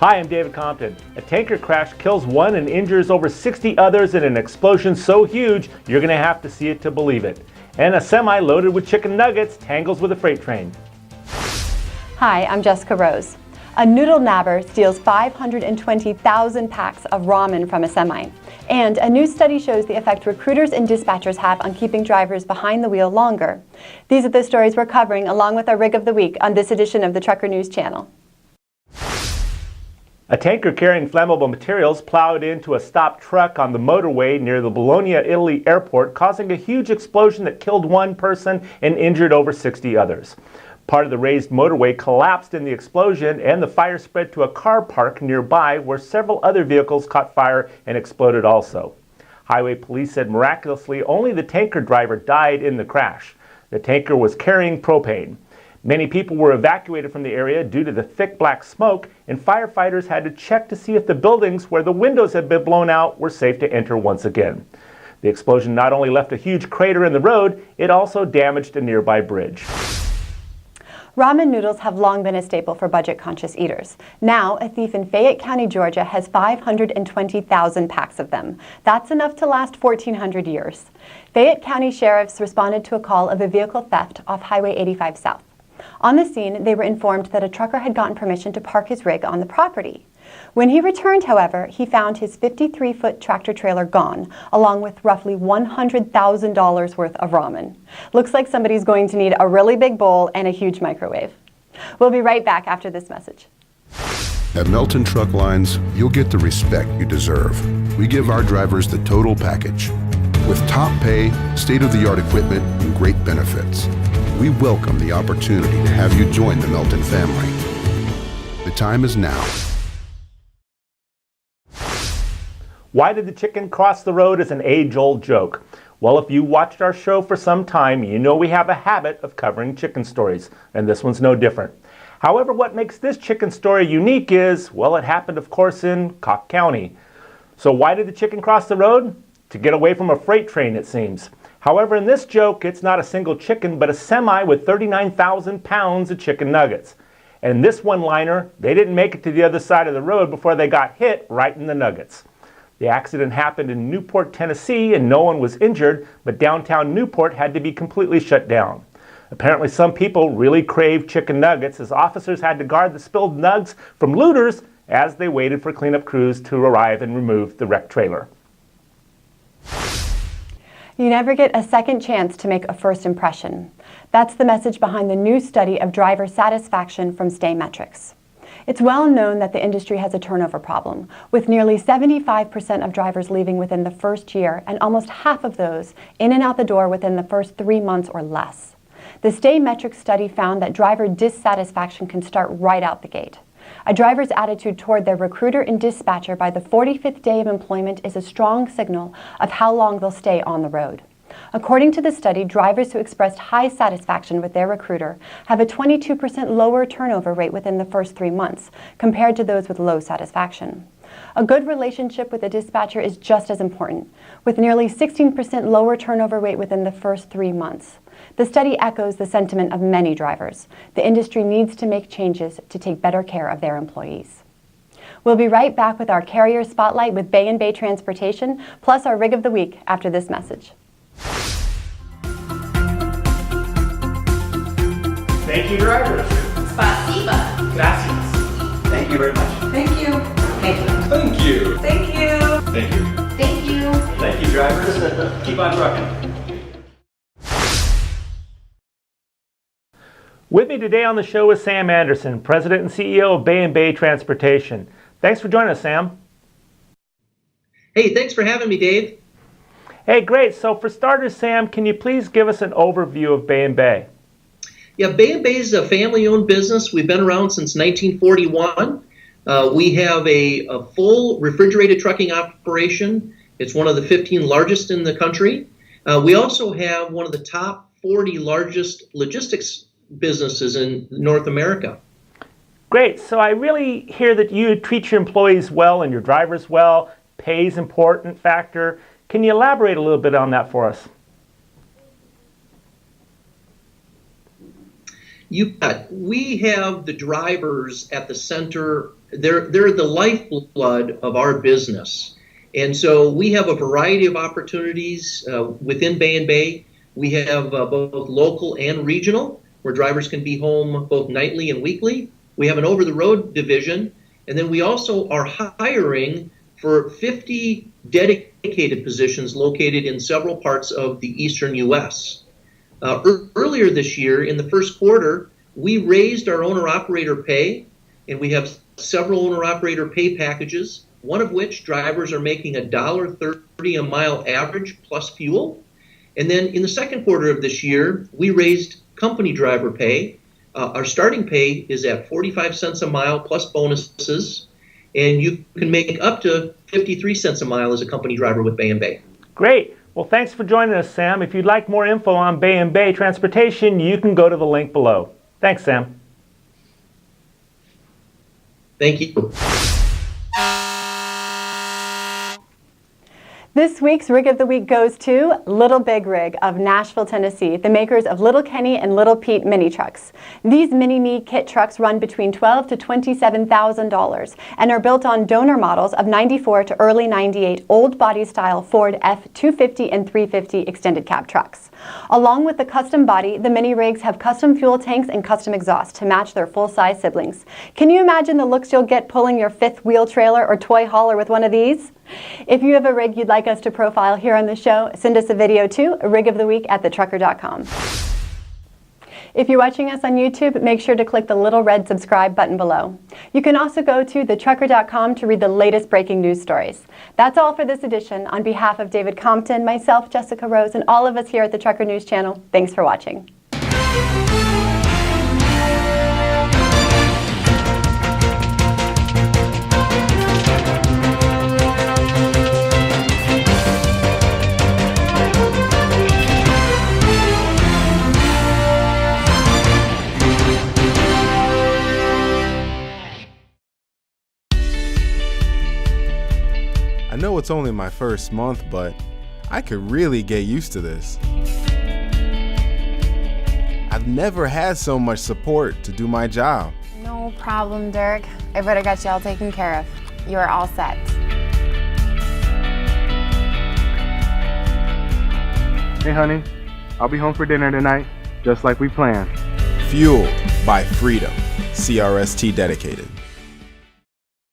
Hi, I'm David Compton. A tanker crash kills one and injures over 60 others in an explosion so huge you're going to have to see it to believe it. And a semi loaded with chicken nuggets tangles with a freight train. Hi, I'm Jessica Rose. A noodle nabber steals 520,000 packs of ramen from a semi. And a new study shows the effect recruiters and dispatchers have on keeping drivers behind the wheel longer. These are the stories we're covering along with our Rig of the Week on this edition of the Trucker News Channel. A tanker carrying flammable materials plowed into a stopped truck on the motorway near the Bologna, Italy airport, causing a huge explosion that killed one person and injured over 60 others. Part of the raised motorway collapsed in the explosion, and the fire spread to a car park nearby where several other vehicles caught fire and exploded also. Highway police said miraculously only the tanker driver died in the crash. The tanker was carrying propane. Many people were evacuated from the area due to the thick black smoke, and firefighters had to check to see if the buildings where the windows had been blown out were safe to enter once again. The explosion not only left a huge crater in the road, it also damaged a nearby bridge. Ramen noodles have long been a staple for budget-conscious eaters. Now, a thief in Fayette County, Georgia has 520,000 packs of them. That's enough to last 1,400 years. Fayette County sheriffs responded to a call of a vehicle theft off Highway 85 South. On the scene, they were informed that a trucker had gotten permission to park his rig on the property. When he returned, however, he found his 53-foot tractor trailer gone, along with roughly $100,000 worth of ramen. Looks like somebody's going to need a really big bowl and a huge microwave. We'll be right back after this message. At Melton Truck Lines, you'll get the respect you deserve. We give our drivers the total package. With top pay, state-of-the-art equipment, and great benefits. We welcome the opportunity to have you join the Melton family. The time is now. Why did the chicken cross the road is an age-old joke. Well, if you watched our show for some time, you know we have a habit of covering chicken stories, and this one's no different. However, what makes this chicken story unique is, well, it happened, of course, in Cock County. So why did the chicken cross the road? To get away from a freight train, it seems. However, in this joke, it's not a single chicken, but a semi with 39,000 pounds of chicken nuggets. And in this one-liner, they didn't make it to the other side of the road before they got hit right in the nuggets. The accident happened in Newport, Tennessee, and no one was injured, but downtown Newport had to be completely shut down. Apparently, some people really craved chicken nuggets as officers had to guard the spilled nugs from looters as they waited for cleanup crews to arrive and remove the wrecked trailer. You never get a second chance to make a first impression. That's the message behind the new study of driver satisfaction from Stay Metrics. It's well known that the industry has a turnover problem, with nearly 75% of drivers leaving within the first year and almost half of those in and out the door within the first 3 months or less. The Stay Metrics study found that driver dissatisfaction can start right out the gate. A driver's attitude toward their recruiter and dispatcher by the 45th day of employment is a strong signal of how long they'll stay on the road. According to the study, drivers who expressed high satisfaction with their recruiter have a 22% lower turnover rate within the first 3 months compared to those with low satisfaction. A good relationship with a dispatcher is just as important, with nearly 16% lower turnover rate within the first 3 months. The study echoes the sentiment of many drivers. The industry needs to make changes to take better care of their employees. We'll be right back with our Carrier Spotlight with Bay & Bay Transportation, plus our Rig of the Week after this message. Thank you, drivers. Spasiba. Gracias. Thank you very much. Thank you. Thank you. Thank you. Thank you. Thank you. Thank you. Thank you, drivers. Keep on trucking. With me today on the show is Sam Anderson, President and CEO of Bay & Bay Transportation. Thanks for joining us, Sam. Hey, thanks for having me, Dave. Hey, great. So for starters, Sam, can you please give us an overview of Bay & Bay? Yeah, Bay & Bay is a family-owned business. We've been around since 1941. We have a full refrigerated trucking operation. It's one of the 15 largest in the country. We also have one of the top 40 largest logistics businesses in North America. Great. So I really hear that you treat your employees well and your drivers well. Pay is an important factor. Can you elaborate a little bit on that for us? You bet. We have the drivers at the center. They're the lifeblood of our business. And so we have a variety of opportunities within Bay & Bay. We have both local and regional, where drivers can be home both nightly and weekly. We have an over-the-road division. And then we also are hiring for 50 dedicated positions located in several parts of the eastern U.S. Earlier this year, in the first quarter, we raised our owner-operator pay, and we have several owner-operator pay packages, one of which drivers are making $1.30 a mile average plus fuel. And then in the second quarter of this year, we raised company driver pay. Our starting pay is at 45 cents a mile plus bonuses, and you can make up to 53 cents a mile as a company driver with Bay & Bay. Great. Well, thanks for joining us, Sam. If you'd like more info on Bay & Bay Transportation, you can go to the link below. Thanks, Sam. Thank you. This week's Rig of the Week goes to Little Big Rig of Nashville, Tennessee, the makers of Little Kenny and Little Pete mini trucks. These mini-me kit trucks run between $12,000 to $27,000 and are built on donor models of 94 to early 98 old body style Ford F-250 and 350 extended cab trucks. Along with the custom body, the mini rigs have custom fuel tanks and custom exhaust to match their full-size siblings. Can you imagine the looks you'll get pulling your fifth wheel trailer or toy hauler with one of these? If you have a rig you'd like us to profile here on the show, send us a video to rigoftheweek@thetrucker.com. If you're watching us on YouTube, make sure to click the little red subscribe button below. You can also go to thetrucker.com to read the latest breaking news stories. That's all for this edition. On behalf of David Compton, myself, Jessica Rose, and all of us here at the Trucker News Channel, thanks for watching. I know it's only my first month, but I could really get used to this. I've never had so much support to do my job. No problem, Dirk. I better got you all taken care of. You are all set. Hey, honey, I'll be home for dinner tonight, just like we planned. Fueled by freedom. CRST dedicated.